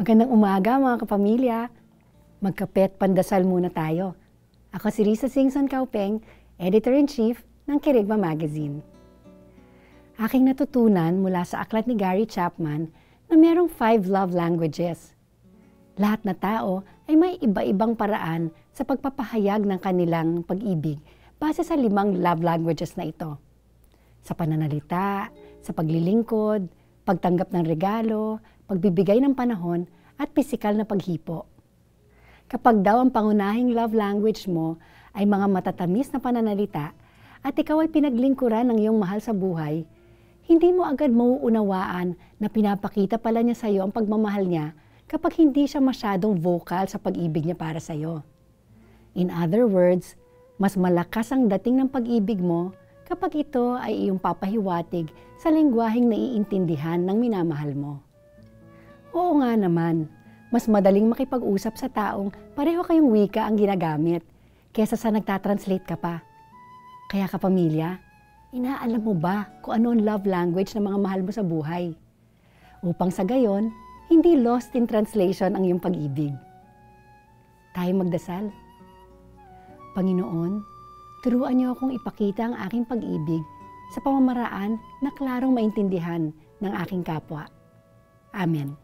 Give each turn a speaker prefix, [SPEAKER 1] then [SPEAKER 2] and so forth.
[SPEAKER 1] Magandang umaga mga kapamilya. Magkape at pandasal muna tayo. Ako si Risa Singson Caupeng, Editor-in-Chief ng Quirigma Magazine. Aking natutunan mula sa aklat ni Gary Chapman na merong 5 love languages. Lahat na tao ay may iba-ibang paraan sa pagpapahayag ng kanilang pag-ibig base sa 5 love languages na ito. Sa pananalita, sa paglilingkod, pagtanggap ng regalo, pagbibigay ng panahon, at pisikal na paghipo. Kapag daw ang pangunahing love language mo ay mga matatamis na pananalita at ikaw ay pinaglingkuran ng iyong mahal sa buhay, hindi mo agad mauunawaan na pinapakita pala niya sa iyo ang pagmamahal niya kapag hindi siya masyadong vocal sa pag-ibig niya para sa iyo. In other words, mas malakas ang dating ng pag-ibig mo kapag ito ay iyong papahiwatig sa lengguwaheng naiintindihan ng minamahal mo. Oo nga naman, mas madaling makipag-usap sa taong pareho kayong wika ang ginagamit kesa sa nagtatranslate ka pa. Kaya kapamilya, inaalam mo ba kung ano ang love language ng mga mahal mo sa buhay? Upang sa gayon, hindi lost in translation ang iyong pag-ibig. Tayo magdasal. Panginoon, turuan niyo akong ipakita ang aking pag-ibig sa pamamaraan na klarong maintindihan ng aking kapwa. Amen.